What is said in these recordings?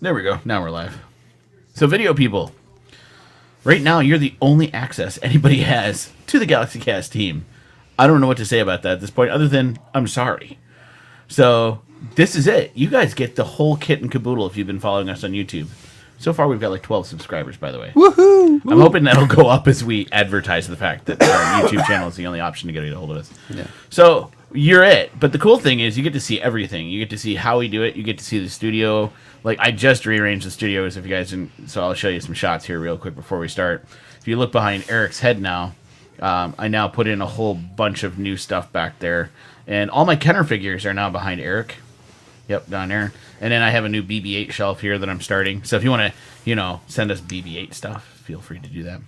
There we go. Now we're live. So, video people, right now you're the only access anybody has to the GalaxyCast team. I don't know what to say about that at this point, other than I'm sorry. So, this is it. You guys get the whole kit and caboodle if you've been following us on YouTube. So far, we've got like 12 subscribers, by the way. Woohoo! I'm hoping that'll go up as we advertise the fact that our YouTube channel is the only option to get a hold of us. Yeah. So, you're it. But the cool thing is you get to see everything. You get to see how we do it. You get to see the studio. Like, I just rearranged the studios, if you guys didn't, so I'll show you some shots here real quick before we start. If you look behind Eric's head now, I now put in a whole bunch of new stuff back there. And all my Kenner figures are now behind Eric. Yep, down there. And then I have a new BB-8 shelf here that I'm starting. So if you want to, send us BB-8 stuff, feel free to do that.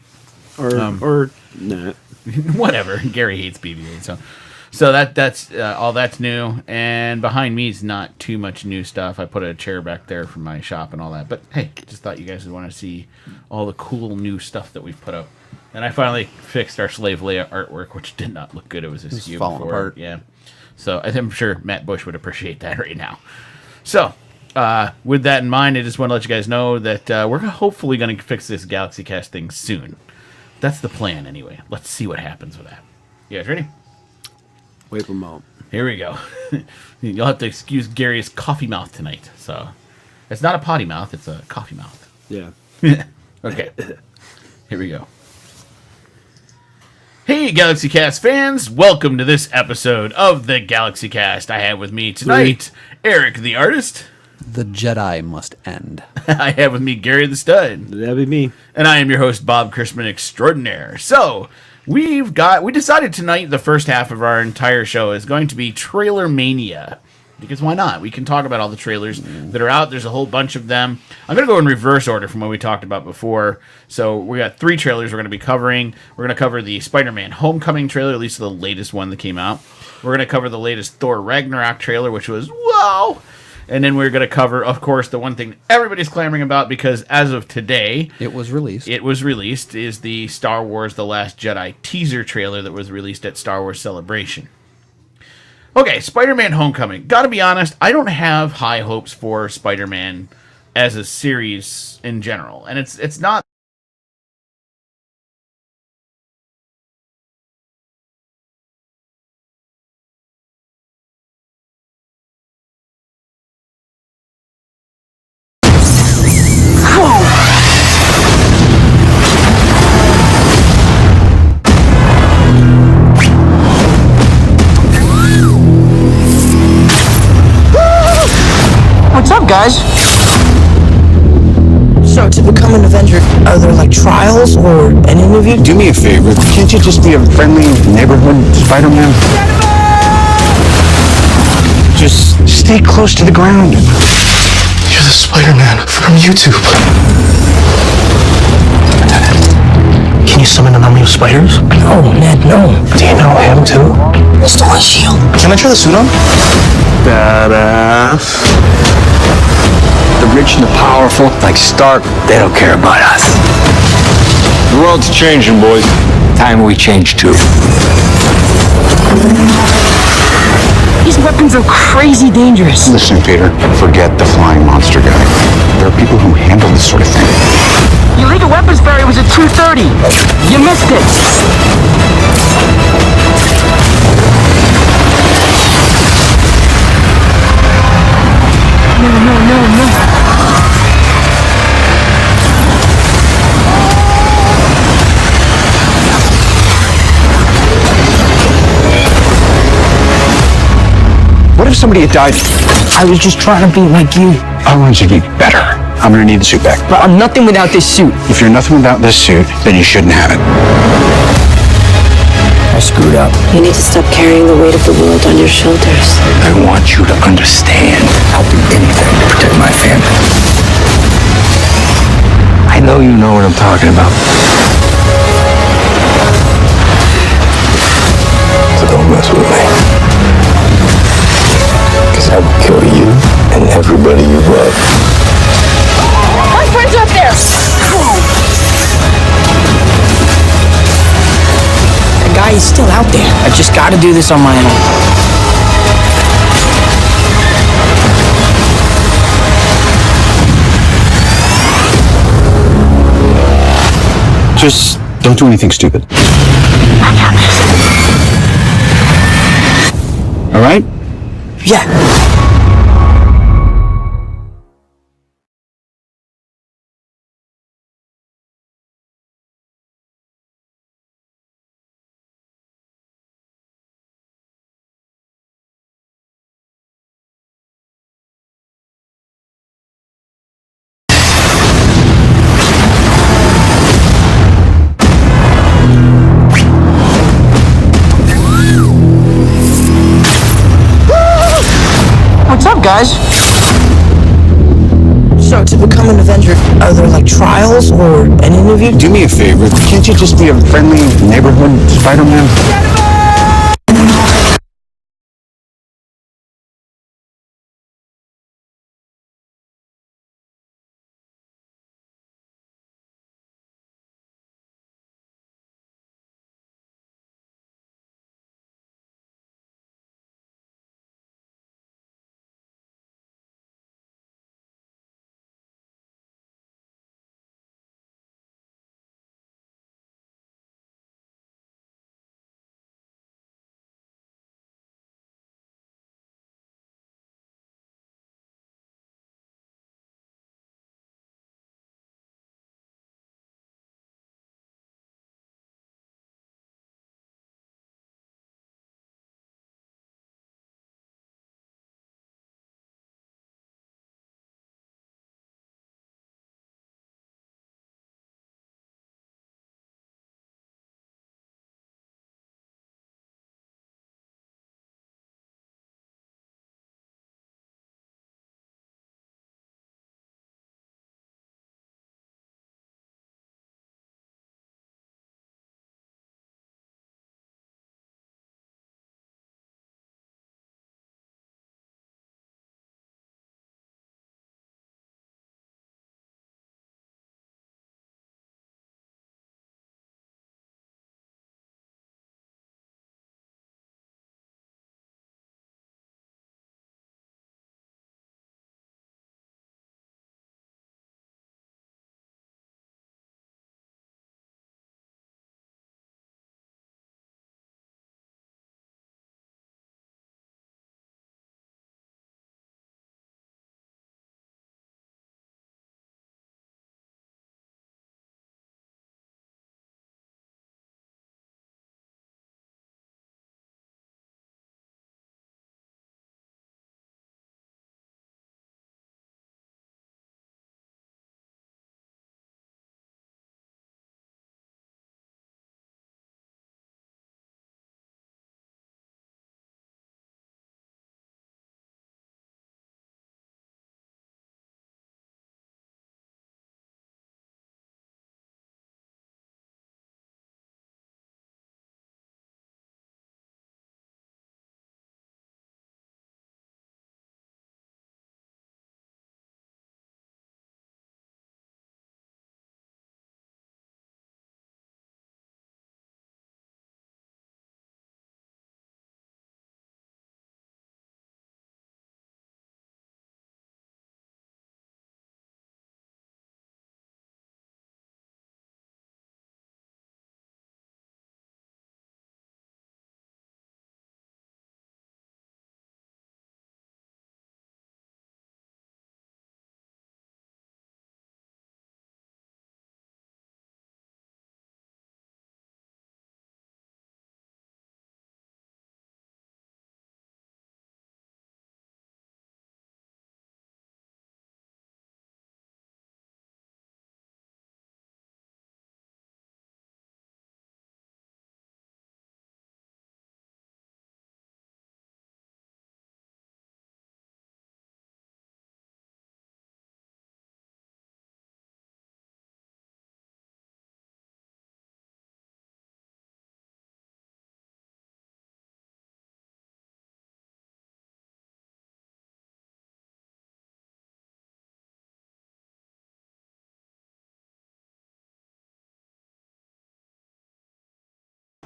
Or not. Whatever. Gary hates BB-8. So that's all that's new. And behind me is not too much new stuff. I put a chair back there from my shop and all that. But hey, just thought you guys would want to see all the cool new stuff that we've put up. And I finally fixed our Slave Leia artwork, which did not look good. It was askew falling before. apart. Yeah. So I'm sure Matt Bush would appreciate that right now. So, with that in mind, I just want to let you guys know that we're hopefully going to fix this GalaxyCast thing soon. That's the plan, anyway. Let's see what happens with that. You guys ready? Wait a moment. Here we go. You'll have to excuse Gary's coffee mouth tonight. So, it's not a potty mouth; it's a coffee mouth. Yeah. Okay. Here we go. Hey, GalaxyCast fans! Welcome to this episode of the GalaxyCast. I have with me tonight Eric the Artist. The Jedi must end. I have with me Gary the Stud. That'd be me. And I am your host, Bob Chrisman Extraordinaire. So, we decided tonight the first half of our entire show is going to be Trailer Mania. Because why not? We can talk about all the trailers that are out. There's a whole bunch of them. I'm going to go in reverse order from what we talked about before. So we got 3 trailers we're going to be covering. We're going to cover the Spider-Man Homecoming trailer, at least the latest one that came out. We're going to cover the latest Thor Ragnarok trailer, which was wow. And then we're going to cover, of course, the one thing everybody's clamoring about because as of today, It was released. is the Star Wars The Last Jedi teaser trailer that was released at Star Wars Celebration. Okay, Spider-Man Homecoming. Gotta be honest, I don't have high hopes for Spider-Man as a series in general. And it's not... What's up, guys? So, to become an Avenger, are there like trials or an interview? Do me a favor, can't you just be a friendly neighborhood Spider-Man? Just stay close to the ground. You're the Spider-Man from YouTube. Can you summon an army of spiders? No, Ned, no. Do you know him too? It's the one shield. Can I try the suit on? Badass. The rich and the powerful, like Stark, they don't care about us. The world's changing, boys. Time we change too. These weapons are crazy dangerous. Listen, Peter, forget the flying monster guy. There are people who handle this sort of thing. Your legal weapons ferry was at 2:30. You missed it. No. What if somebody had died? I was just trying to be like you. I want you to be better. I'm gonna need the suit back. But I'm nothing without this suit. If you're nothing without this suit, then you shouldn't have it. I screwed up. You need to stop carrying the weight of the world on your shoulders. I want you to understand. I'll do anything to protect my family. I know you know what I'm talking about. So don't mess with me. Because I will kill you and everybody you love. My friend's up there! The guy is still out there. I just gotta do this on my own. Just don't do anything stupid. All right? Yeah. What's up, guys? So to become an Avenger, are there like trials or an interview? Do me a favor. Can't you just be a friendly neighborhood Spider-Man?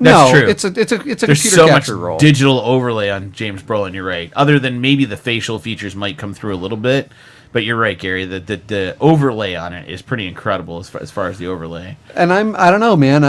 That's no, true. it's a There's computer so much capture role. digital overlay on James Brolin. You're right. Other than maybe the facial features might come through a little bit, But you're right, Gary. The overlay on it is pretty incredible as far as the overlay. And I don't know, man.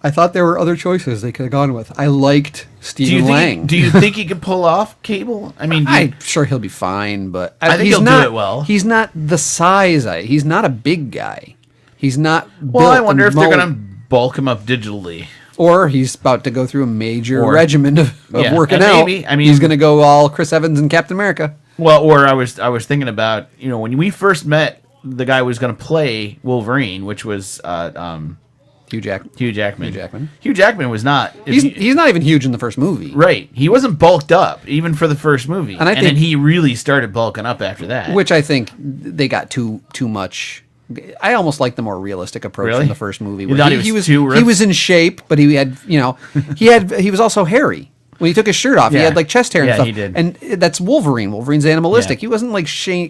I thought there were other choices they could have gone with. I liked Stephen Lang. Do you think he could pull off Cable? I mean, I'm sure he'll be fine, but I think he'll do it well. He's not the size. He's not a big guy. He's not. Well, I wonder if they're going to bulk him up digitally. Or he's about to go through a major regimen of working out. Maybe. I mean, he's going to go all Chris Evans and Captain America. Well, or I was thinking about, when we first met, the guy who was going to play Wolverine, which was Hugh Jackman. Hugh Jackman was not. He's not even huge in the first movie. Right. He wasn't bulked up even for the first movie, and then he really started bulking up after that. Which I think they got too much. I almost like the more realistic approach in the first movie. Where he was in shape, but he had he was also hairy. When he took his shirt off, he had like chest hair and stuff. He did. And that's Wolverine. Wolverine's animalistic. He wasn't like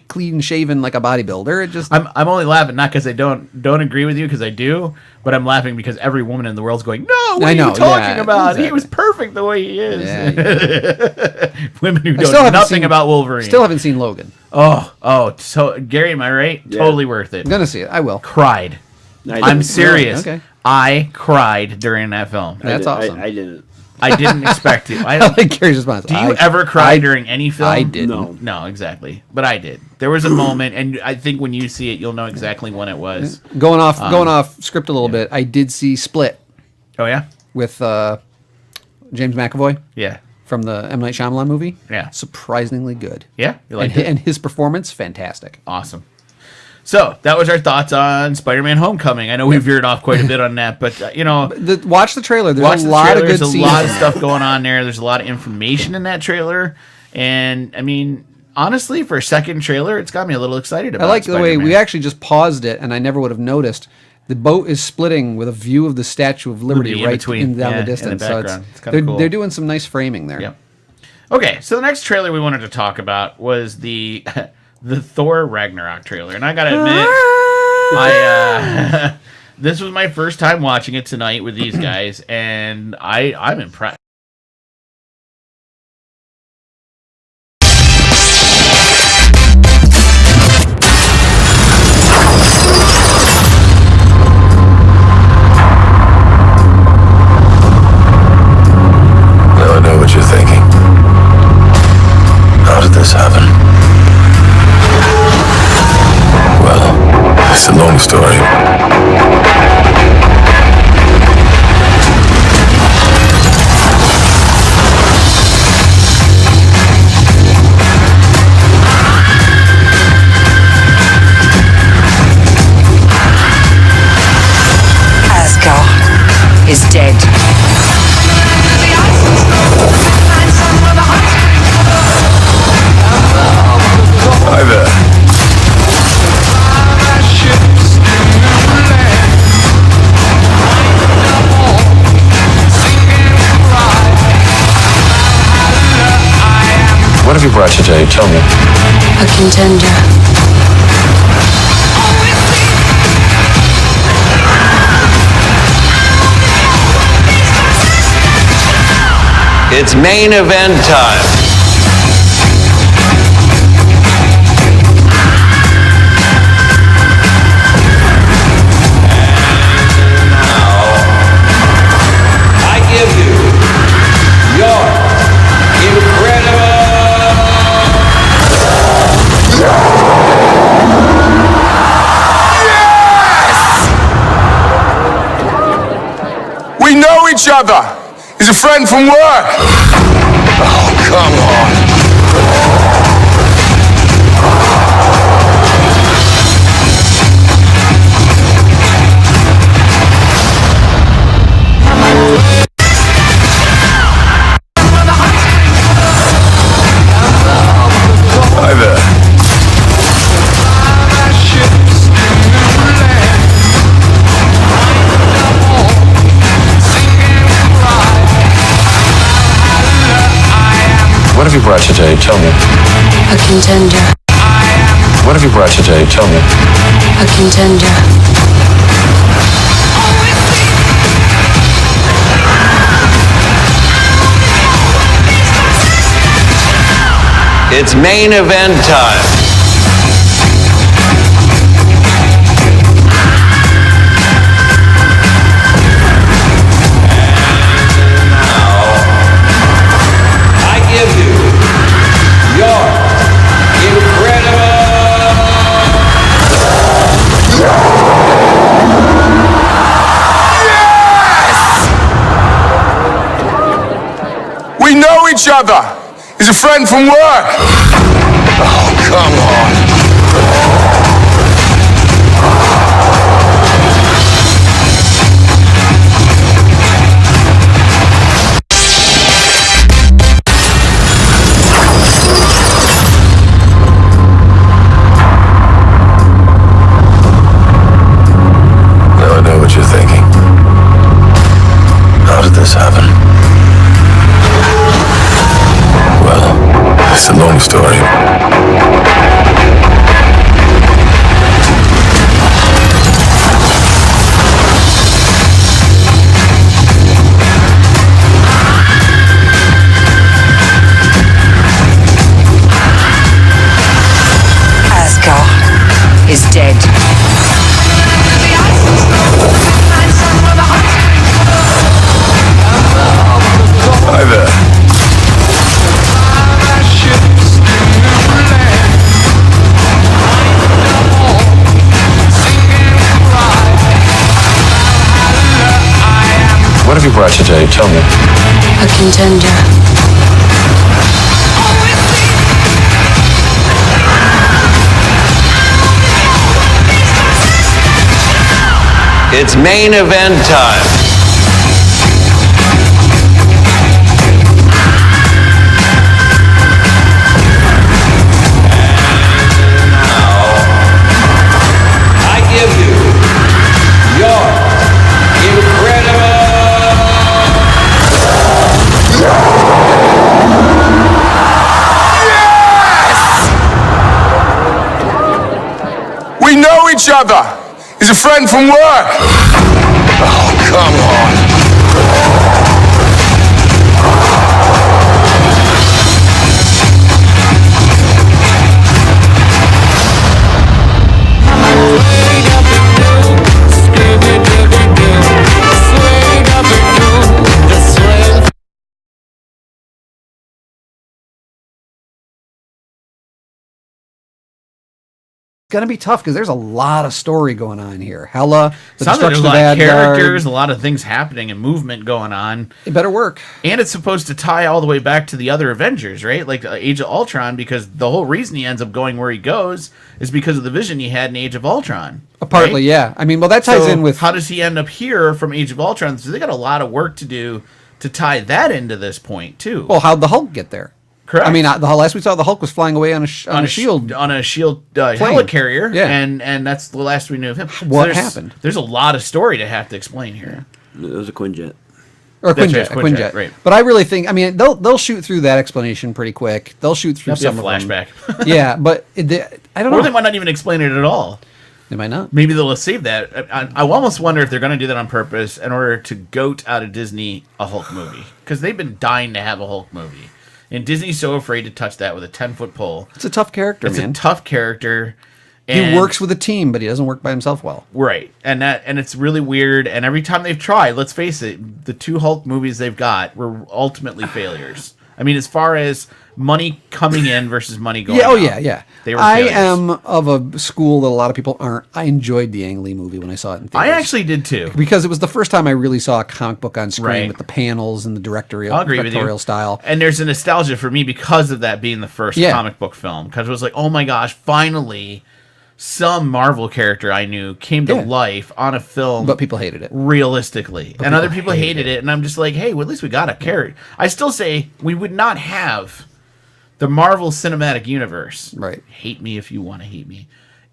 clean shaven like a bodybuilder. It just I'm only laughing not because I don't agree with you, because I do, but I'm laughing because every woman in the world's going, no, what are you talking about? Exactly. He was perfect the way he is. Yeah, women who know nothing about Wolverine. Still haven't seen Logan. Oh, so Gary, am I right? Yeah. Totally worth it. I'm gonna see it. I will. Cried. I'm serious. Okay. I cried during that film. That's awesome. I didn't. I didn't expect to. I like Gary's response. Do you ever cry during any film? I didn't. No, exactly. But I did. There was a moment, and I think when you see it, you'll know exactly when it was. Going off script a little bit, I did see Split. Oh, yeah? With James McAvoy. Yeah. From the M. Night Shyamalan movie. Yeah. Surprisingly good. Yeah? You liked it? And his performance, fantastic. Awesome. So, that was our thoughts on Spider-Man Homecoming. I know we veered off quite a bit on that, but, watch the trailer. There's a lot of good scenes. There's a lot of stuff going on there. There's a lot of information in that trailer. And, I mean, honestly, for a second trailer, it's got me a little excited about it. I like the way we actually just paused it, and I never would have noticed. The boat is splitting with a view of the Statue of Liberty down the distance. So it's kind of cool. They're doing some nice framing there. Yep. Okay, so the next trailer we wanted to talk about was the Thor Ragnarok trailer, and I gotta admit, this was my first time watching it tonight with these guys, and I'm impressed. Now I know what you're thinking. How did this happen? Well, it's a long story. Asgard is dead. Hi there. What have you brought today? Tell me. A contender. It's main event time. We know each other. He's a friend from work. Oh, come on. Hi there. What have you brought today? Tell me. A contender. What have you brought today? Tell me. A contender. It's main event time. other. He's a friend from work. Oh, come on. Now I know what you're thinking. How did this happen? Well, it's a long story. Asgard is dead. Hi there. What have you brought today? Tell me. A contender. It's main event time. I give you your incredible. We know each other. He's a friend from work. Oh, come on. Going to be tough because there's a lot of story going on here. Hela, the Sounds like there's destruction a of lot of Asgard. characters, a lot of things happening and movement going on. It better work. And it's supposed to tie all the way back to the other Avengers, right? Like Age of Ultron, because the whole reason he ends up going where he goes is because of the vision he had in Age of Ultron. Partly, right? yeah. I mean, well, that ties So in with... how does he end up here from Age of Ultron? So they got a lot of work to do to tie that into this point, too. Well, how'd the Hulk get there? Correct. I mean, the last we saw, the Hulk was flying away on a shield. On a shield helicarrier, Yeah. and that's the last we knew of him. What happened? There's a lot of story to have to explain here. It was a Quinjet. Or That's Quinjet, right, Quinjet. right. But I really think, I mean, they'll shoot through that explanation pretty quick. They'll shoot through That'll be some a of them. flashback. Yeah, but I don't know. Or they might not even explain it at all. They might not. Maybe they'll save that. I almost wonder if they're going to do that on purpose in order to goat out of Disney a Hulk movie. Because they've been dying to have a Hulk movie. And Disney's so afraid to touch that with a 10-foot pole. It's a tough character, It's man. a tough character. He and- works with a team, but he doesn't work by himself well. Right. And it's really weird. And every time they've tried, let's face it, the two Hulk movies they've got were ultimately failures. I mean, as far as money coming in versus money going out. Yeah. They were I failures. am of a school that a lot of people aren't. I enjoyed the Ang Lee movie when I saw it in theaters. I actually did too. Because it was the first time I really saw a comic book on screen Right. with the panels and the I'll agree with you. directorial style. And there's a nostalgia for me because of that being the first comic book film. Because it was like, oh my gosh, finally some Marvel character I knew came to life on a film. But people hated it. Realistically. And other people hated it. And I'm just like, hey, well, at least we got a character. I still say we would not have the Marvel Cinematic Universe. Right. Hate me if you want to hate me.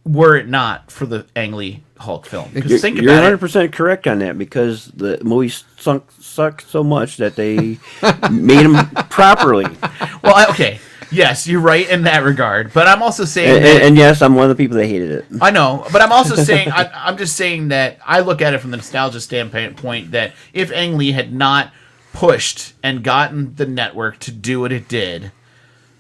Were it not for the Ang Lee Hulk film. Because You're think about it. 100% correct on that because the movie sucked so much that they made them properly. Well, okay. Yes, you're right in that regard. But I'm also saying And yes, I'm one of the people that hated it. I know, but I'm also saying I'm just saying that I look at it from the nostalgia standpoint that if Ang Lee had not pushed and gotten the network to do what it did,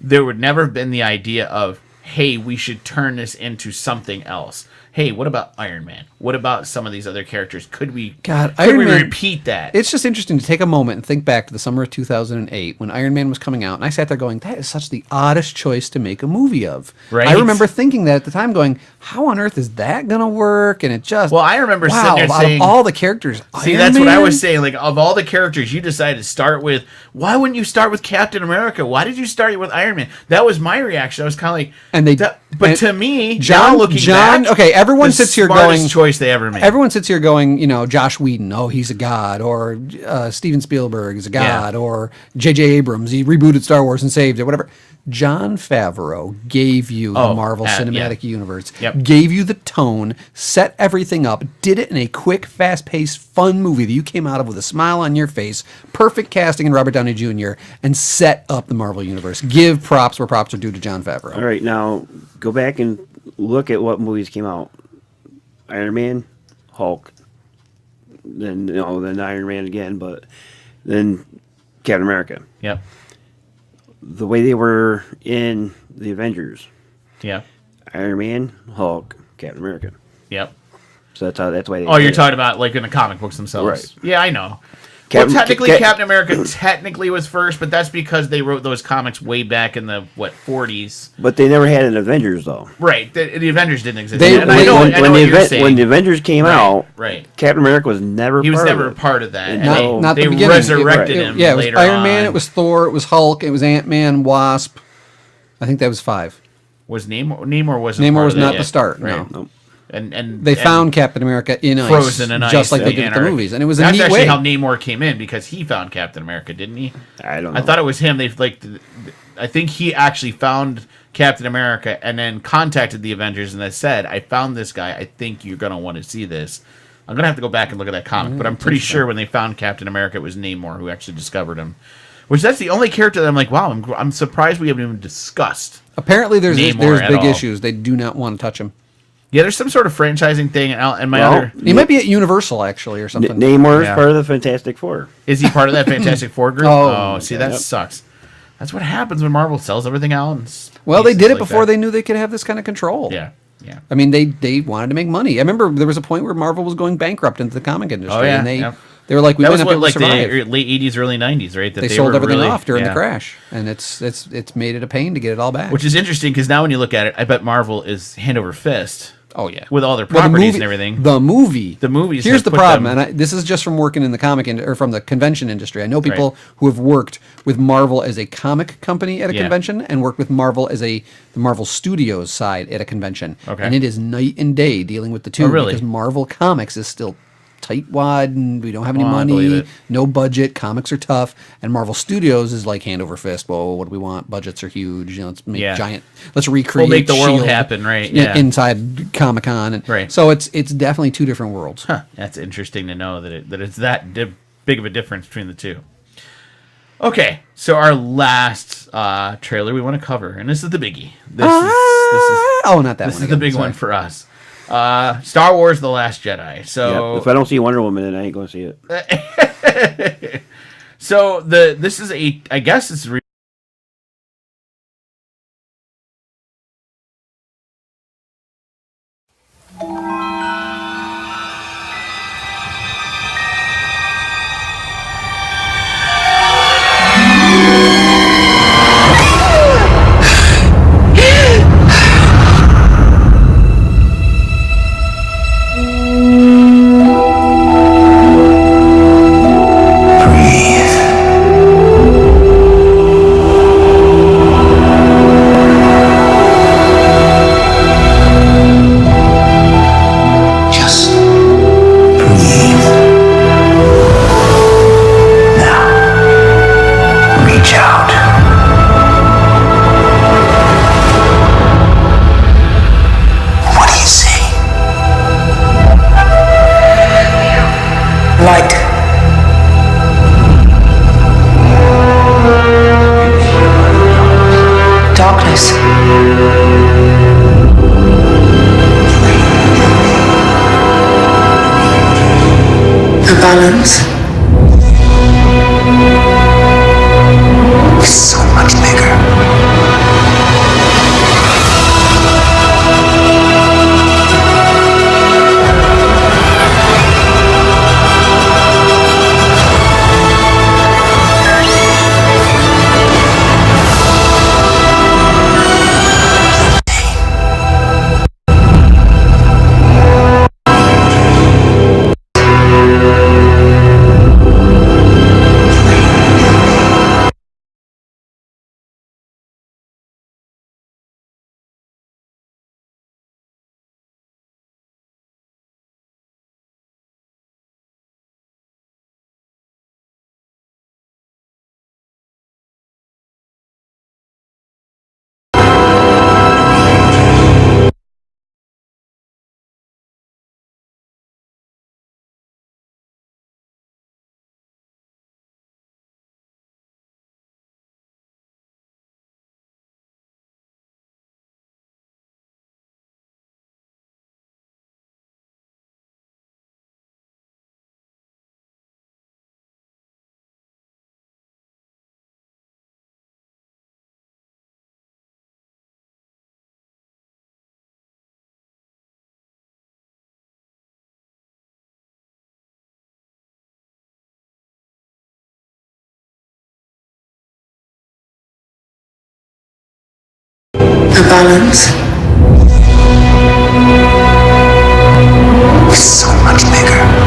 there would never have been the idea of, hey, we should turn this into something else. Hey, what about Iron Man? What about some of these other characters? Could we repeat that? It's just interesting to take a moment and think back to the summer of 2008 when Iron Man was coming out, and I sat there going, that is such the oddest choice to make a movie of. Right? I remember thinking that at the time, going, how on earth is that going to work? And it just... Well, I remember sitting there saying... Out of all the characters, See, that's what I was saying. Like, of all the characters, you decided to start with... Why wouldn't you start with Captain America? Why did you start with Iron Man? That was my reaction. I was kind of like... But to me, John looking back... Okay, everyone sits here going... choice they ever made. Everyone sits here going, Josh Whedon, oh, he's a god, or Steven Spielberg is a god, or J.J. Abrams, he rebooted Star Wars and saved it, whatever. John Favreau gave you the Marvel Cinematic Universe, gave you the tone, set everything up, did it in a quick, fast-paced, fun movie that you came out of with a smile on your face, perfect casting in Robert Downey Jr., and set up the Marvel Universe. Give props where props are due to John Favreau. All right, now go back and look at what movies came out. Iron Man, Hulk, then Iron Man again, but then Captain America. Yep. The way they were in the Avengers. Yeah. Iron Man, Hulk, Captain America. Yep. So that's why. You're talking about like in the comic books themselves, right? Yeah, I know. Captain America technically was first, but that's because they wrote those comics way back in the 40s. But they never had an Avengers though. Right, the Avengers didn't exist. When the Avengers came out, right, Captain America was never. He was never a part of that. Not they the beginning. Resurrected him. Yeah, it was later Iron Man. on. It was Thor. It was Hulk. It was Ant-Man, Wasp. I think that was 5. Was Namor wasn't? Namor was not yet. the start. Right. No. And they found Captain America in ice, frozen in ice, just like they did with the movies, and it was a neat actually way. how Namor came in because he found Captain America, didn't he? I don't know. I thought it was him. I think he actually found Captain America and then contacted the Avengers and they said, "I found this guy. I think you're gonna want to see this." I'm gonna have to go back and look at that comic, but I'm pretty sure when they found Captain America, it was Namor who actually discovered him. Which that's the only character that I'm like, wow, I'm surprised we haven't even discussed. Apparently, there's big all. issues. They do not want to touch him. Yeah, there's some sort of franchising thing, He might be at Universal actually, or something. Namor is part of the Fantastic Four. Is he part of that Fantastic Four group? See, that Yep. sucks. That's what happens when Marvel sells everything out. Well, they did it before they knew they could have this kind of control. Yeah. I mean, they wanted to make money. I remember there was a point where Marvel was going bankrupt into the comic industry, and they were like, "We might not be able to survive." The late '80s, early '90s, right? That they sold everything off during the crash, and it's made it a pain to get it all back. Which is interesting because now when you look at it, I bet Marvel is hand over fist. Oh yeah, with all their properties and everything. The movies. Here's the problem, and this is just from working in the comic or from the convention industry. I know people who have worked with Marvel as a comic company at a convention and worked with Marvel as the Marvel Studios side at a convention. Okay, and it is night and day dealing with the two because Marvel Comics is still tightwad and we don't have any money, no budget, comics are tough, and Marvel Studios is like hand over fist. Well, what do we want? Budgets are huge, let's make let's recreate, we'll make the world happen, right? Inside Comic-Con, and so it's definitely two different worlds. That's interesting to know that it's that big of a difference between the two. Okay, so our last trailer we want to cover, and this is the biggie. This is not that this one. Is the big one for us. Star Wars: The Last Jedi. So if I don't see Wonder Woman, then I ain't gonna see it. So this is I guess it's. So much bigger. balance. So much bigger.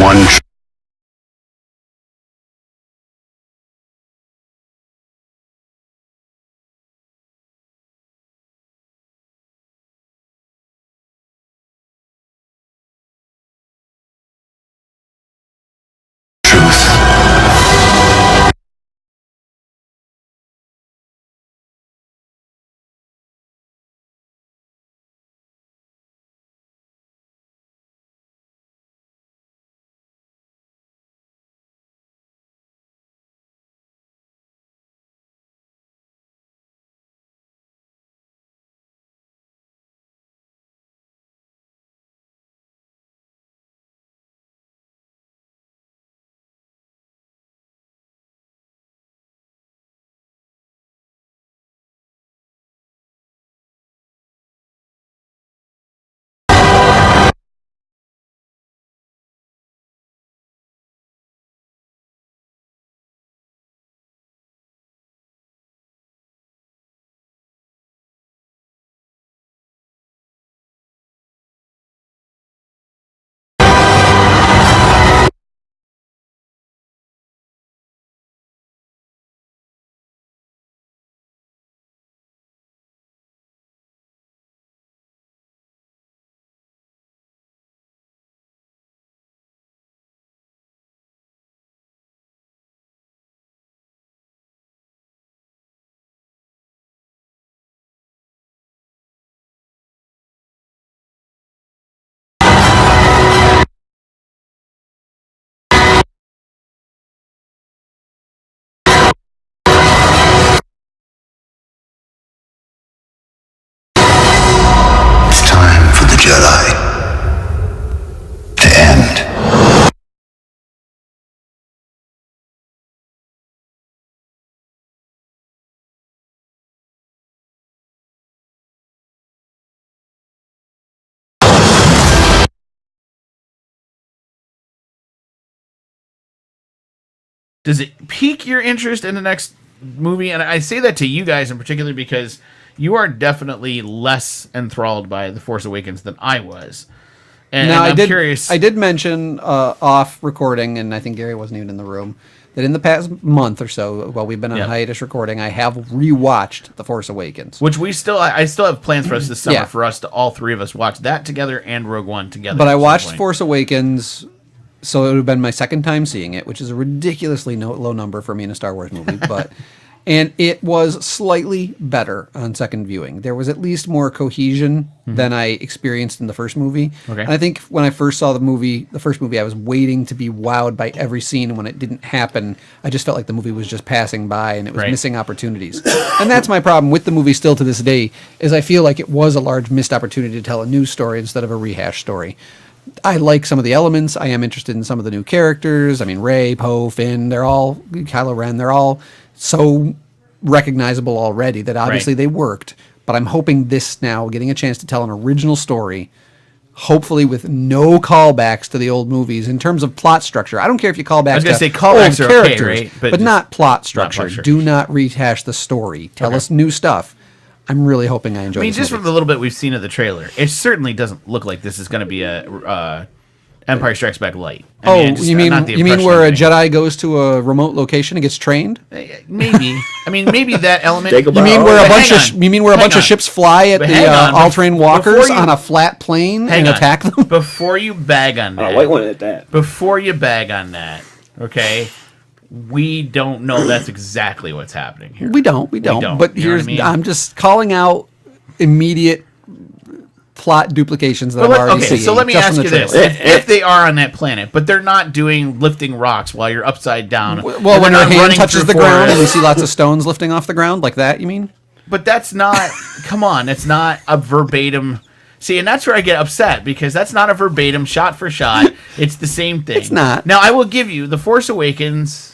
one Jedi to end. Does it pique your interest in the next movie? And I say that to you guys in particular because you are definitely less enthralled by The Force Awakens than I was. And I'm curious. I did mention off recording, and I think Gary wasn't even in the room, that in the past month or so, while we've been on hiatus recording, I have rewatched The Force Awakens. Which I still have plans for us this summer for us to all three of us watch that together and Rogue One together. But I watched Force Awakens, so it would have been my second time seeing it, which is a ridiculously low number for me in a Star Wars movie, but... And it was slightly better on second viewing. There was at least more cohesion than I experienced in the first movie. Okay. And I think when I first saw the first movie, I was waiting to be wowed by every scene. And when it didn't happen, I just felt like the movie was just passing by and it was missing opportunities. And that's my problem with the movie still to this day, is I feel like it was a large missed opportunity to tell a new story instead of a rehash story. I like some of the elements. I am interested in some of the new characters. I mean, Rey, Poe, Finn, Kylo Ren, they're all so recognizable already that obviously they worked. But I'm hoping this now, getting a chance to tell an original story, hopefully with no callbacks to the old movies in terms of plot structure. I don't care if you call back to callbacks old are characters, okay, right? but not plot structure. Do not rehash the story. Tell us new stuff. I'm really hoping I enjoy this just movie. from the little bit we've seen of the trailer, it certainly doesn't look like this is going to be a Empire Strikes Back light. You mean where a Jedi goes to a remote location and gets trained? Maybe. Maybe that element. You mean where a bunch of ships fly at the all-terrain walkers on a flat plane and attack them? Before you bag on that. White one at that. Before you bag on that, okay? We don't know that's exactly what's happening here. We don't. But I'm just calling out immediate plot duplications that I've already seen. So let me ask you this. If they are on that planet, but they're not lifting rocks while you're upside down. Well, when your hand touches the ground and you see lots of stones lifting off the ground, like that, you mean? But that's not, come on, it's not a verbatim. See, and that's where I get upset, because that's not a verbatim shot for shot. It's the same thing. It's not. Now, I will give you, The Force Awakens,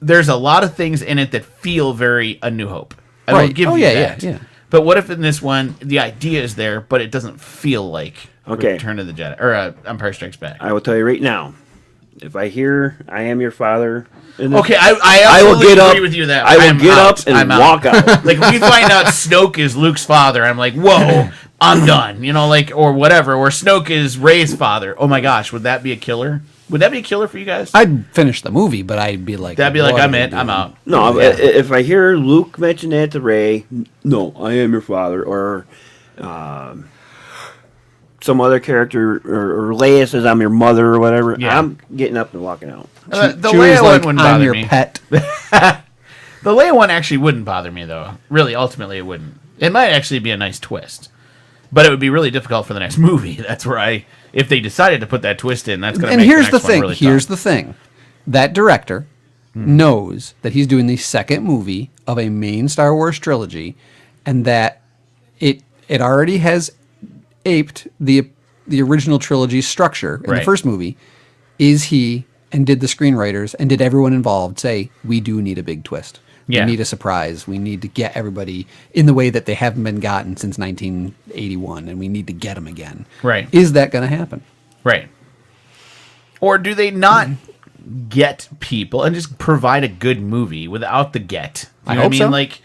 there's a lot of things in it that feel very A New Hope. I will give you that. Yeah. But what if in this one, the idea is there, but it doesn't feel like Return of the Jedi, or Empire Strikes Back? I will tell you right now, if I hear "I am your father," I will get agree with you that I will get up and walk out. Like, if we find out Snoke is Luke's father, I'm like, whoa, I'm done. Or whatever. Or Snoke is Rey's father. Oh my gosh, would that be a killer? Would that be a killer for you guys? I'd finish the movie, but I'd be like, I'm in. I'm out. No, if I hear Luke mention that to Rey, no, I am your father, or some other character, or Leia says I'm your mother or whatever, I'm getting up and walking out. The Leia one wouldn't bother me. I'm your pet. The Leia one actually wouldn't bother me, though. Really, ultimately, it wouldn't. It might actually be a nice twist. But it would be really difficult for the next movie. That's where if they decided to put that twist in, that's going to make the next one really tough. Here's the thing. That director knows that he's doing the second movie of a main Star Wars trilogy, and that it already has aped the original trilogy's structure in the first movie. Is he, and did the screenwriters, and did everyone involved say, we do need a big twist? We need a surprise. We need to get everybody in the way that they haven't been gotten since 1981, and we need to get them again. Right. Is that going to happen? Right. Or do they not get people and just provide a good movie without the get? You know what I mean? So. Like,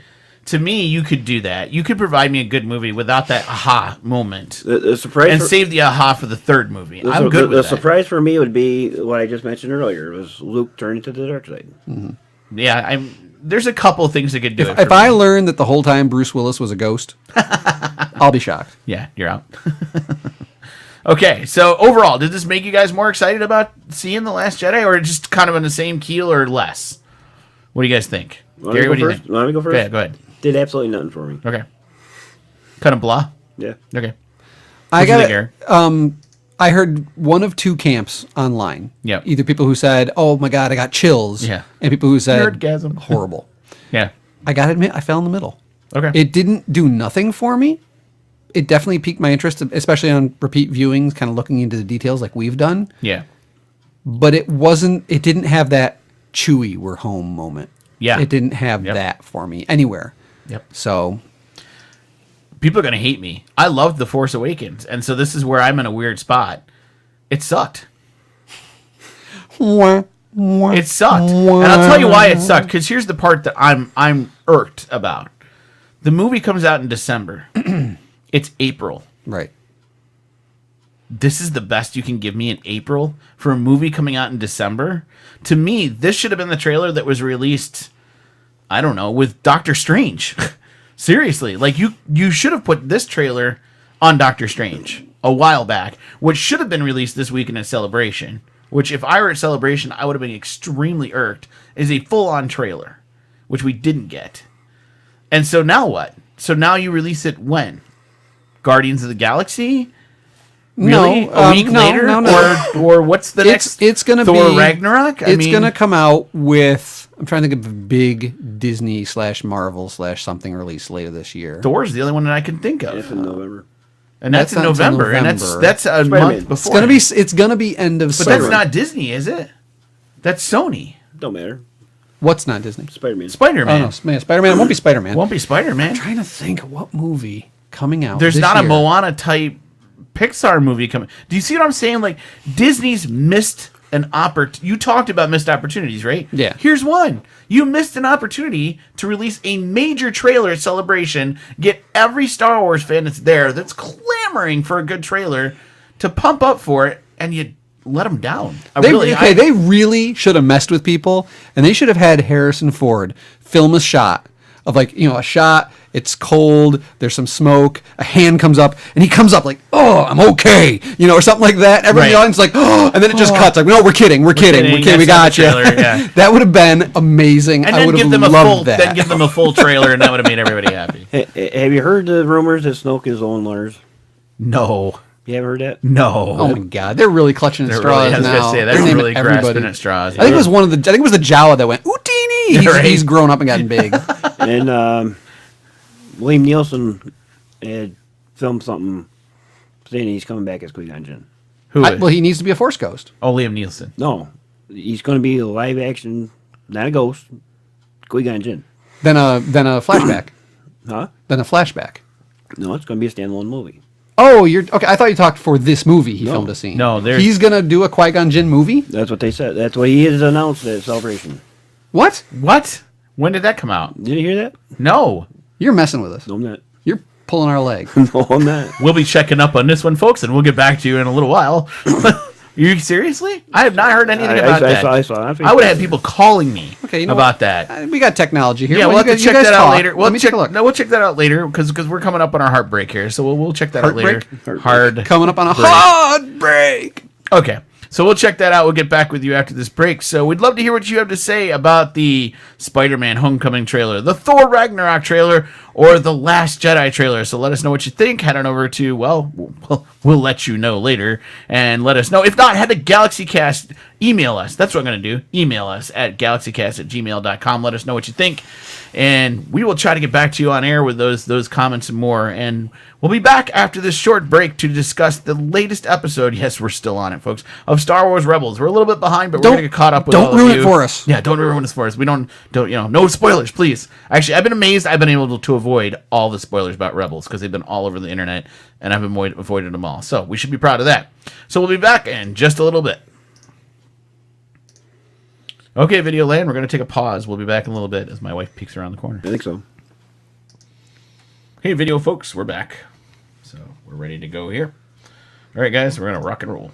to me, you could do that. You could provide me a good movie without that aha moment. The surprise and save the aha for the third movie. I'm good with that. The surprise for me would be what I just mentioned earlier. It was Luke turning to the dark side. Mm-hmm. Yeah, there's a couple things that could do it. If I learned that the whole time Bruce Willis was a ghost, I'll be shocked. Yeah, you're out. Okay, so overall, did this make you guys more excited about seeing The Last Jedi, or just kind of on the same keel, or less? What do you guys think? Gary, what do you think? Want me to go first? Okay, go ahead. Did absolutely nothing for me. Okay. Kind of blah? Yeah. Okay. I heard one of two camps online. Yeah. Either people who said, "Oh my god, I got chills," and people who said, "Nerdgasm, horrible." Yeah. I gotta admit, I fell in the middle. Okay. It didn't do nothing for me. It definitely piqued my interest, especially on repeat viewings, kind of looking into the details like we've done. Yeah. But it didn't have that Chewie, we're home moment. Yeah. It didn't have that for me anywhere. Yep. So people are going to hate me. I loved The Force Awakens, and so this is where I'm in a weird spot. It sucked. It sucked. And I'll tell you why it sucked, because here's the part that I'm irked about. The movie comes out in December. It's April. Right. This is the best you can give me in April for a movie coming out in December? To me, this should have been the trailer that was released, I don't know, with Doctor Strange. Seriously. Like, you should have put this trailer on Doctor Strange a while back, which should have been released this weekend at Celebration, which if I were at Celebration, I would have been extremely irked, is a full-on trailer, which we didn't get. And so now what? So now you release it when? Guardians of the Galaxy? Really? No, a week later? No. Or what's the next? It's going to be Thor be Ragnarok? It's going to come out with, I'm trying to think of a big Disney / Marvel / something release later this year. Thor's the only one that I can think of. It's in November. And that's in November. And that's a month before. It's gonna be end of summer. But that's not Disney, is it? That's Sony. Don't matter. What's not Disney? Spider-Man. Spider-Man. Oh, no, Spider-Man. It won't be Spider-Man. Won't be Spider-Man. I'm trying to think of what movie coming out. There's this not year. a Moana type Pixar movie coming. Do you see what I'm saying? Like, Disney's missed an opportunity. You talked about missed opportunities, right? Yeah. Here's one. You missed an opportunity to release a major trailer at Celebration, get every Star Wars fan that's there, that's clamoring for a good trailer, to pump up for it, and you let them down. They really should have messed with people, and they should have had Harrison Ford film a shot of, like, a shot. It's cold. There's some smoke. A hand comes up, and he comes up like, "Oh, I'm okay," or something like that. Everybody in the audience is like, "Oh," and then it just cuts. Like, "No, we're kidding. We got you." Yeah. That would have been amazing. And I would have loved that. Then give them a full trailer, and that would have made everybody happy. Hey, have you heard the rumors that Snoke is Owen Lars? No. You haven't heard that? No. Oh my God, they're really clutching at straws now. I was gonna say, they're really grasping at straws. I think it was it was the Jawa that went Utini. He's grown up and gotten big. And Liam Neeson had filmed something saying he's coming back as Qui-Gon Jinn. Well, he needs to be a Force ghost. Oh, Liam Neeson. No, he's going to be a live action, not a ghost, Qui-Gon Jinn. Then a flashback. Huh? Then a flashback. No, it's going to be a standalone movie. Oh, you're okay. I thought you talked for this movie. He filmed a scene. No, he's gonna do a Qui-Gon Jinn movie. That's what they said. That's what he has announced at Celebration. What? When did that come out? Did you hear that? No. You're messing with us. No, I'm not. You're pulling our leg. No, I'm not. We'll be checking up on this one, folks, and we'll get back to you in a little while. You seriously? I have not heard anything about that. I would have had people calling me about that. We got technology here. Yeah, we'll have to check that out later. We'll check that out later because we're coming up on our heartbreak here. So we'll check that out later. Coming up on a hard break. Okay. So we'll check that out. We'll get back with you after this break. So we'd love to hear what you have to say about the Spider-Man Homecoming trailer, the Thor Ragnarok trailer, or the Last Jedi trailer. So let us know what you think. Head on over to, we'll let you know later and let us know. If not, head to GalaxyCast. Email us. That's what I'm going to do. Email us at galaxycast@gmail.com. Let us know what you think. And we will try to get back to you on air with those comments and more. And we'll be back after this short break to discuss the latest episode. Yes, we're still on it, folks, of Star Wars Rebels. We're a little bit behind, but we're going to get caught up with all of you. Don't ruin it for us. Yeah, don't ruin it for us. We don't, no spoilers, please. Actually, I've been amazed I've been able to avoid all the spoilers about Rebels because they've been all over the internet, and I've avoided them all. So we should be proud of that. So we'll be back in just a little bit. Okay, Video Land, we're going to take a pause. We'll be back in a little bit as my wife peeks around the corner. I think so. Hey, video folks, we're back. So we're ready to go here. All right, guys, we're going to rock and roll.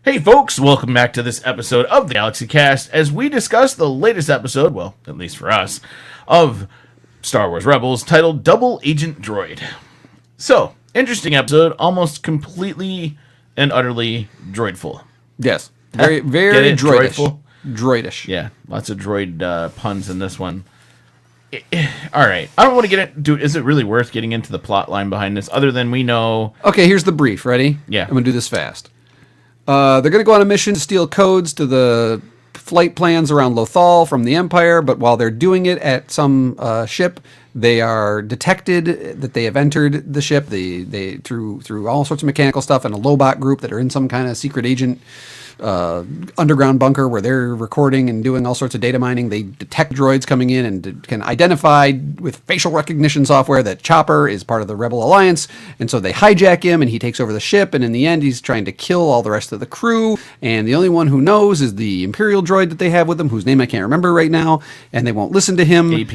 Hey, folks, welcome back to this episode of the GalaxyCast as we discuss the latest episode, well, at least for us, of Star Wars Rebels titled Double Agent Droid. So, interesting episode, almost completely and utterly droidful. Yes. Very droidish. Droidish. Yeah, lots of droid puns in this one. All right. I don't want to get it. Dude, is it really worth getting into the plot line behind this other than we know? Okay, here's the brief. Ready? Yeah. I'm going to do this fast. They're going to go on a mission to steal codes to the flight plans around Lothal from the Empire, but while they're doing it at some ship, they are detected that they have entered the ship. They through all sorts of mechanical stuff and a Lobot group that are in some kind of secret agent underground bunker where they're recording and doing all sorts of data mining. They detect droids coming in and can identify with facial recognition software that Chopper is part of the Rebel Alliance, and so they hijack him and he takes over the ship, and in the end he's trying to kill all the rest of the crew, and the only one who knows is the Imperial droid that they have with them, whose name I can't remember right now, and they won't listen to him. AP.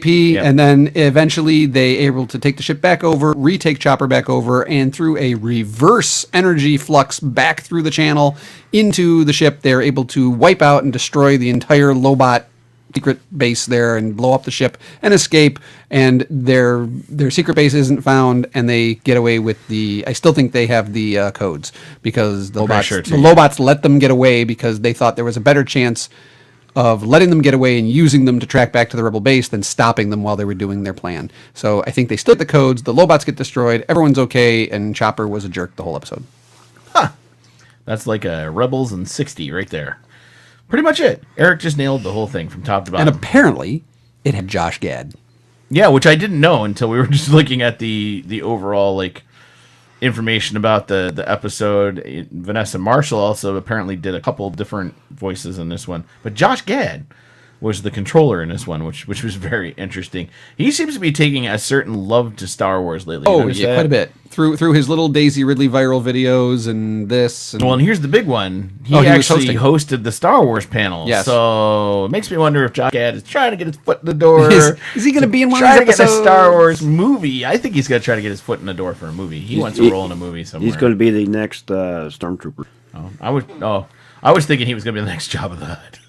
Yep. And then eventually they able to take the ship back over, retake Chopper back over, and through a reverse energy flux back through the channel into the ship, they're able to wipe out and destroy the entire Lobot secret base there and blow up the ship and escape, and their secret base isn't found, and they get away with I still think they have the codes because the Lobots let them get away because they thought there was a better chance of letting them get away and using them to track back to the Rebel base than stopping them while they were doing their plan. So I think they still get the codes, the Lobots get destroyed, everyone's okay, and Chopper was a jerk the whole episode. Huh. That's like a Rebels in 60 right there. Pretty much it. Eric just nailed the whole thing from top to bottom. And apparently, it had Josh Gad. Yeah, which I didn't know until we were just looking at the overall information about the episode. Vanessa Marshall also apparently did a couple different voices in this one. But Josh Gad was the controller in this one, which was very interesting. He seems to be taking a certain love to Star Wars lately. Oh, yeah, quite a bit. Through his little Daisy Ridley viral videos and this. And... Well, and here's the big one. He actually hosted the Star Wars panel. Yes. So it makes me wonder if Josh Gad is trying to get his foot in the door. Is he going to be in one of these episodes? Try to get a Star Wars movie. I think he's going to try to get his foot in the door for a movie. He wants to roll in a movie somewhere. He's going to be the next Stormtrooper. I was thinking he was going to be the next Jabba the Hutt.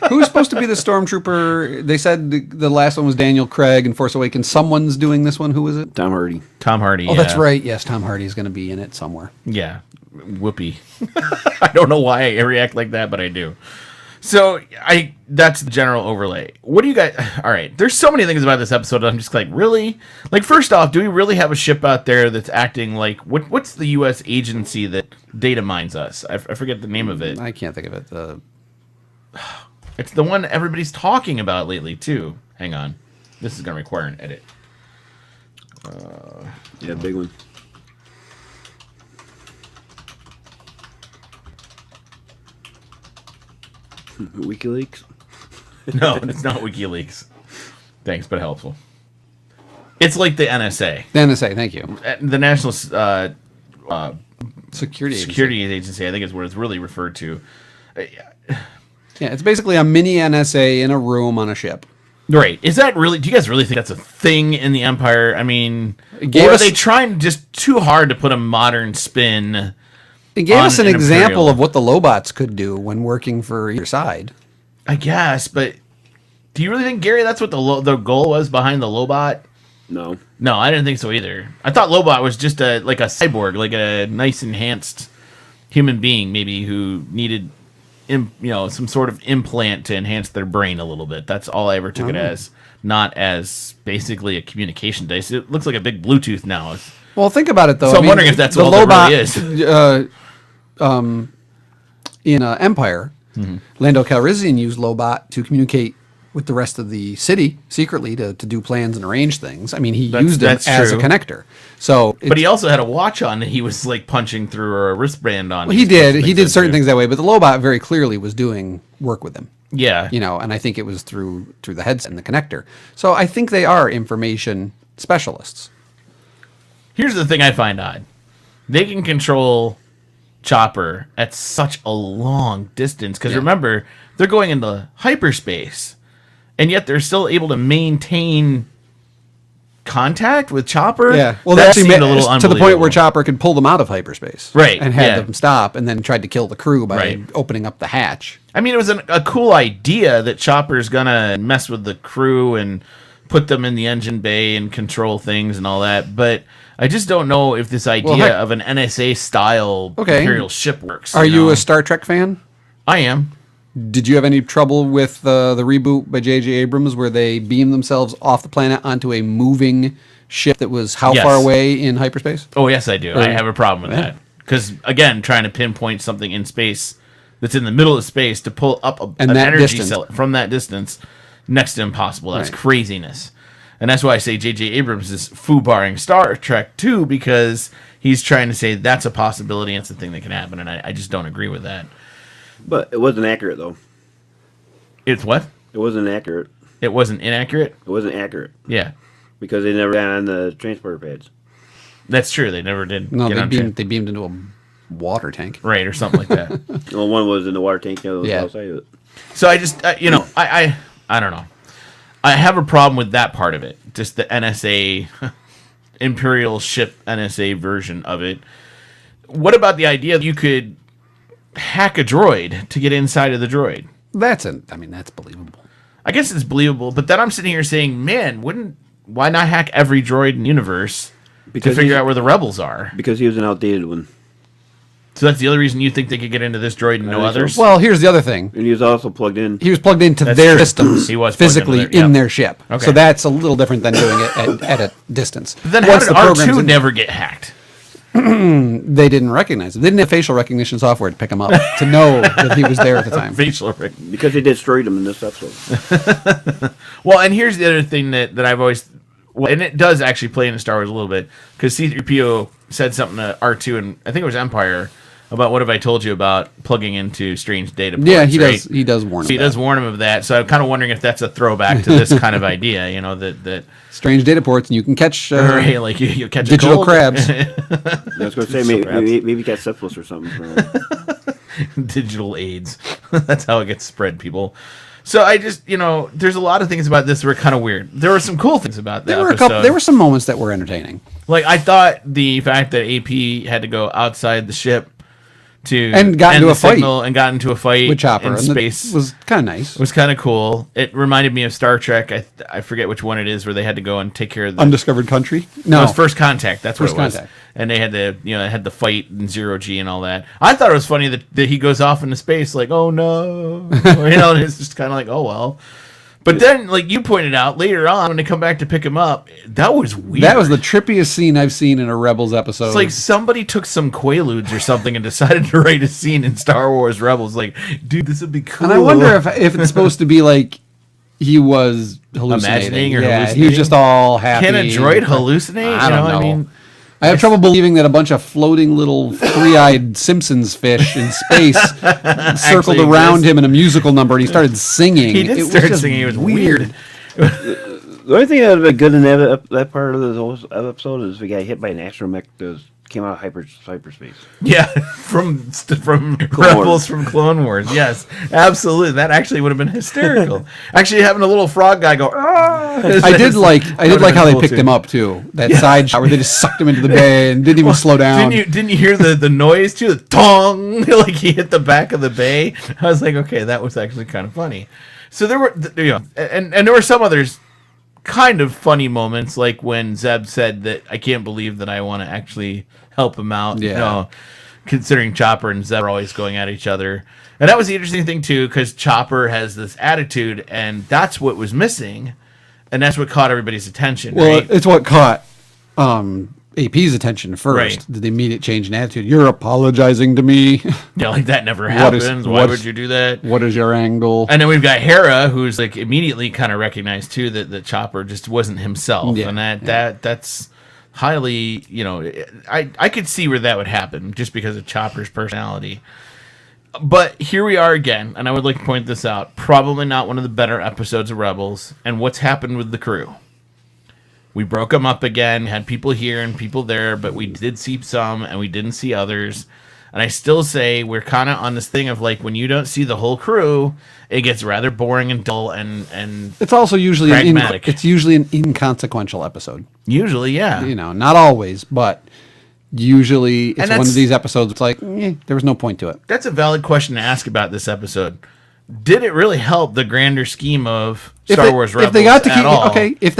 Who's supposed to be the Stormtrooper? They said the last one was Daniel Craig in Force Awakens. Someone's doing this one. Who was it? Tom Hardy. Oh, that's right. Yes, Tom Hardy is going to be in it somewhere. Yeah. Whoopee. I don't know why I react like that, but I do. So that's the general overlay. What do you guys... All right. There's so many things about this episode that I'm just like, really? First off, do we really have a ship out there that's acting like... What's the U.S. agency that data mines us? I forget the name of it. I can't think of it. It's the one everybody's talking about lately, too. Hang on. This is going to require an edit. Yeah, big one. WikiLeaks? No, it's not WikiLeaks. Thanks, but helpful. It's like the NSA. The NSA, thank you. The National Security Agency, I think is what it's really referred to. Yeah, it's basically a mini NSA in a room on a ship. Right. Is that really... Do you guys really think that's a thing in the Empire? I mean... Or are they trying just too hard to put a modern spin It gave us an example of what the Lobots could do when working for either side. I guess, but do you really think, Gary, that's what the goal was behind the Lobot? No. No, I didn't think so either. I thought Lobot was just like a cyborg, like a nice enhanced human being, maybe, who needed some sort of implant to enhance their brain a little bit. That's all I ever took it as, not as basically a communication device. It looks like a big Bluetooth now. Well, think about it, though. So I'm wondering if that's what it really is. In Empire, Lando Calrissian used Lobot to communicate with the rest of the city secretly to do plans and arrange things. I mean, he used it as a connector. But he also had a watch on that he was like punching through, or a wristband on. Well, he did certain things that way, but the Lobot very clearly was doing work with him. Yeah. And I think it was through the headset and the connector. So I think they are information specialists. Here's the thing I find odd. They can control Chopper at such a long distance, because remember, they're going into hyperspace, and yet they're still able to maintain contact with Chopper. Yeah, well, that seemed a little to the point where Chopper could pull them out of hyperspace, right, and had them stop, and then tried to kill the crew by opening up the hatch. I mean, it was a cool idea that Chopper's gonna mess with the crew and put them in the engine bay and control things and all that, but I just don't know if this idea of an NSA style Imperial ship works. Are you a Star Trek fan? I am. Did you have any trouble with the reboot by J.J. Abrams where they beamed themselves off the planet onto a moving ship that was how far away in hyperspace? Oh, yes, I do. I have a problem with that. Because, again, trying to pinpoint something in space that's in the middle of space to pull up an energy cell from that distance, next to impossible. That's craziness. And that's why I say J.J. Abrams is foo-barring Star Trek 2, because he's trying to say that's a possibility, it's a thing that can happen, and I just don't agree with that. But it wasn't accurate, though. It's what? It wasn't accurate. It wasn't inaccurate? It wasn't accurate. Yeah. Because they never got on the transporter pads. That's true, they never did. No, they beamed into a water tank. Right, or something like that. Well, one was in the water tank, the other was outside of it. So I just, I don't know. I have a problem with that part of it. Just the NSA, Imperial ship NSA version of it. What about the idea that you could hack a droid to get inside of the droid? That's believable. I guess it's believable, but then I'm sitting here saying, man, why not hack every droid in the universe to figure out where the rebels are? Because he was an outdated one. So that's the other reason you think they could get into this droid and no others? Well, here's the other thing. And he was also plugged in. He was plugged into their systems. He was physically in their ship. Okay. So that's a little different than doing it at a distance. But then how did R2 never get hacked? They didn't recognize him. They didn't have facial recognition software to pick him up to know that he was there at the time. Facial recognition. Because they destroyed him in this episode. Well, and here's the other thing that I've always... Well, and it does actually play into Star Wars a little bit, because C-3PO said something to R2, and I think it was Empire, about what have I told you about plugging into strange data ports. Yeah, he does warn him. So he does warn him of that. So I'm kind of wondering if that's a throwback to this kind of idea, that strange data ports, and you can catch like you catch digital a cold. crabs. I was going to say maybe got syphilis or something. Digital AIDS. That's how it gets spread, people. So I just, there's a lot of things about this that were kind of weird. There were some cool things about that episode. There were some moments that were entertaining. Like, I thought the fact that AP had to go outside the ship and got into a fight with Chopper in space was kind of nice. It was kind of cool. It reminded me of Star Trek. I forget which one it is, where they had to go and take care of the Undiscovered Country. No, it was First Contact. That's what it was. Contact. And they had to, had the fight in 0G and all that. I thought it was funny that he goes off into space like, oh no, and it's just kind of like, oh well. But then, like you pointed out, later on, when they come back to pick him up, that was weird. That was the trippiest scene I've seen in a Rebels episode. It's like somebody took some Quaaludes or something and decided to write a scene in Star Wars Rebels. Like, dude, this would be cool. And I wonder if it's supposed to be like he was hallucinating. Hallucinating. He was just all happy. Can a droid hallucinate? I don't know. I have trouble believing that a bunch of floating little three-eyed Simpsons fish in space circled around him in a musical number, and he started singing. He did start singing. It was weird. The only thing that would have been good in that part of the whole episode is we got hit by an astromech that came out of hyperspace. Yeah, from Rebels from Clone Wars. Yes, absolutely. That actually would have been hysterical. Actually, having a little frog guy go, ah! I did like how they picked him up too. That side shot where they just sucked him into the bay and didn't even slow down. Didn't you hear the noise too? The tong, like he hit the back of the bay. I was like, okay, that was actually kind of funny. So there were, and there were some others kind of funny moments, like when Zeb said that I can't believe that I want to actually help him out. Yeah. Considering Chopper and Zeb are always going at each other. And that was the interesting thing, too, because Chopper has this attitude, and that's what was missing, and that's what caught everybody's attention, well, right? It's what caught AP's attention first. Right. The immediate change in attitude. You're apologizing to me. Yeah, like, that never happens. Why would you do that? What is your angle? And then we've got Hera, who's, like, immediately kind of recognized, too, that Chopper just wasn't himself. Yeah. And that's highly, I could see where that would happen, just because of Chopper's personality. But here we are again, and I would like to point this out. Probably not one of the better episodes of Rebels. And what's happened with the crew? We broke them up again, had people here and people there, but we did see some, and we didn't see others. And I still say we're kind of on this thing of, like, when you don't see the whole crew, it gets rather boring and dull and it's also usually pragmatic. It's usually an inconsequential episode. Usually, yeah. Not always, but... Usually, it's one of these episodes. It's like there was no point to it. That's a valid question to ask about this episode. Did it really help the grander scheme of Star Wars Rebels? If they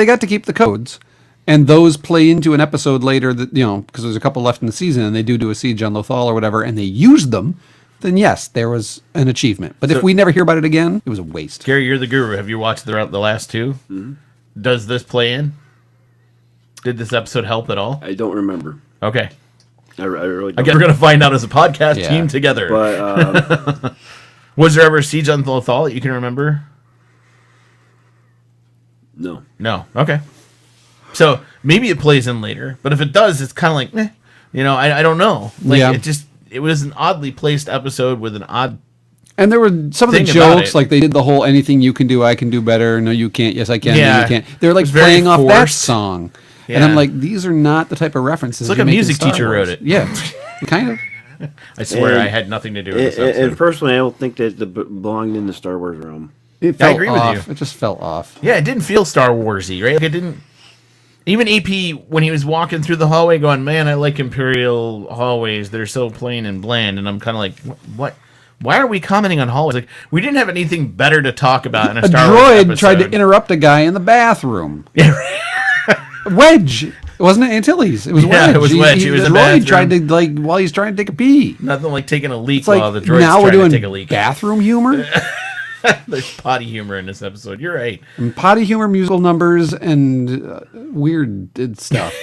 got to keep the codes, and those play into an episode later, that because there's a couple left in the season, and they do a siege on Lothal or whatever, and they used them, then yes, there was an achievement. But if we never hear about it again, it was a waste. Gary, you're the guru. Have you watched the last two? Mm-hmm. Does this play in? Did this episode help at all? I don't remember. Okay. I really don't. I guess we're going to find out as a podcast team together. But was there ever a siege on Lothal that you can remember? No. No. Okay. So maybe it plays in later, but if it does, it's kind of like, I don't know. Like it was an oddly placed episode with an odd. And there were some of the jokes, like they did the whole "anything you can do, I can do better." No, you can't. Yes, I can. Yeah. No, you can't. They're like playing off that song. Yeah. And I'm like, these are not the type of references. It's like a music teacher wrote it. Yeah, kind of. I swear I had nothing to do with this episode. And personally, I don't think that it belonged in the Star Wars realm. I agree with you. It just fell off. Yeah, it didn't feel Star Warsy, right? Like it didn't. Even AP, when he was walking through the hallway going, man, I like Imperial hallways. They're so plain and bland. And I'm kind of like, what? Why are we commenting on hallways? Like, we didn't have anything better to talk about in a Star Wars episode. A droid tried to interrupt a guy in the bathroom. Wedge. Wasn't it Antilles? It was Wedge. Yeah, it was Wedge. He was the in the droid bathroom. tried to, while he's trying to take a pee. Nothing like taking a leak it's like, while the droid's now trying we're doing to take a leak. Bathroom humor? There's potty humor in this episode. You're right. And potty humor, musical numbers, and weird stuff.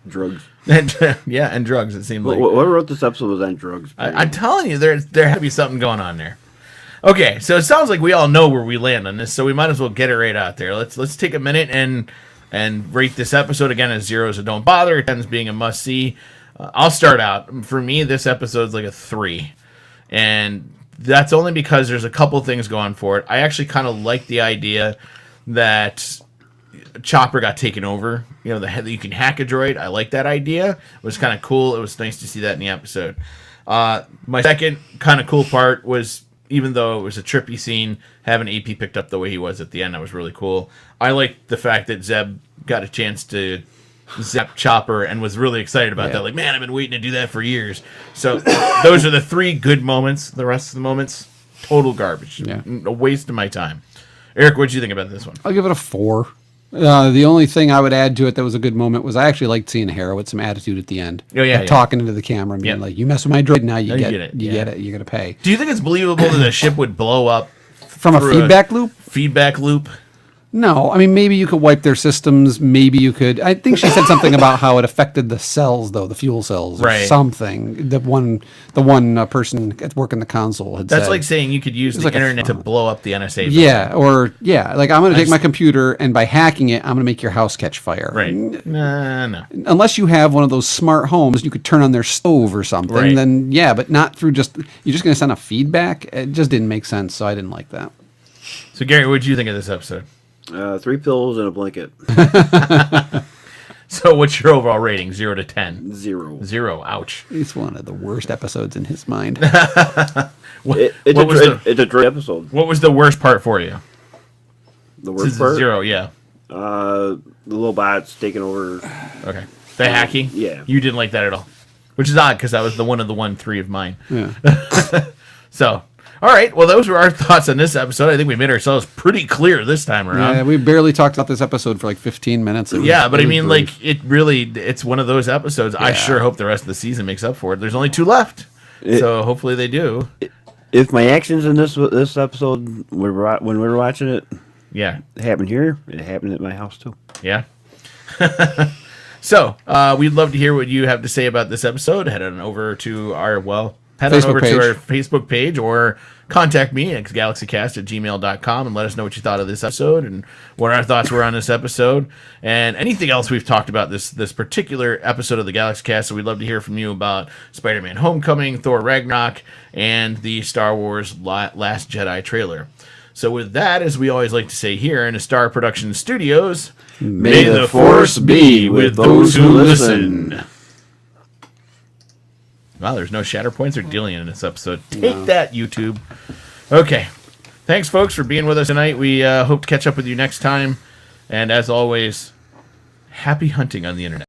Drugs. And drugs, it seemed like. Whoever wrote this episode was on drugs. I'm telling you, there had to be something going on there. Okay, so it sounds like we all know where we land on this, so we might as well get it right out there. Let's take a minute and rate this episode again as 0 as a don't bother, 10 as being a must see. I'll start out. For me, this episode's like a 3, and that's only because there's a couple things going for it. I actually kind of like the idea that Chopper got taken over. That you can hack a droid. I like that idea. It was kind of cool. It was nice to see that in the episode. My second kind of cool part was, even though it was a trippy scene, having AP picked up the way he was at the end, that was really cool. I liked the fact that Zeb got a chance to zap Chopper and was really excited about that. Like, man, I've been waiting to do that for years. So those are the 3 good moments. The rest of the moments, total garbage. Yeah. A waste of my time. Eric, what did you think about this one? I'll give it a 4. The only thing I would add to it that was a good moment was I actually liked seeing Hera with some attitude at the end. Oh, yeah. Talking into the camera and being like, you mess with my droid, now you get it. You Yeah. get it. You're going to pay. Do you think it's believable that the ship would blow up From a feedback loop? Feedback loop? No, I mean, maybe you could wipe their systems. Maybe you could. I think she said something about how it affected the cells, though, the fuel cells, or something. The one person at work in the console had said. That's like saying you could use the internet to blow up the NSA. Yeah, like I'm going to take my computer and by hacking it, I'm going to make your house catch fire. Right. No. Unless you have one of those smart homes, you could turn on their stove or something. Right. Then but not through you're just going to send a feedback. It just didn't make sense, so I didn't like that. So Gary, what did you think of this episode? 3 pills and a blanket. So what's your overall rating? 0 to 10? 0. 0. Ouch. It's one of the worst episodes in his mind. It's a great episode. What was the worst part for you? The worst part? Zero, yeah. The little bots taking over. Okay. The hacking? Yeah. You didn't like that at all. Which is odd, because that was the 1 of mine. Yeah. So, all right. Well, those were our thoughts on this episode. I think we made ourselves pretty clear this time around. Yeah, we barely talked about this episode for like 15 minutes. Yeah, but I mean, like, it's one of those episodes. Yeah. I sure hope the rest of the season makes up for it. There's only 2 left. So hopefully they do. If my actions in this episode, when we were watching it, it happened here, it happened at my house too. Yeah. So, we'd love to hear what you have to say about this episode. Head on over to our Facebook page or contact me at GalaxyCast@gmail.com and let us know what you thought of this episode and what our thoughts were on this episode and anything else we've talked about this particular episode of the GalaxyCast. So we'd love to hear from you about Spider-Man Homecoming, Thor Ragnarok, and the Star Wars Last Jedi trailer. So with that, as we always like to say here in the Star Production Studios, may the Force be with those who listen. Wow, there's no shatter points or dealing in this episode. Take that, YouTube. Okay. Thanks, folks, for being with us tonight. We hope to catch up with you next time. And as always, happy hunting on the internet.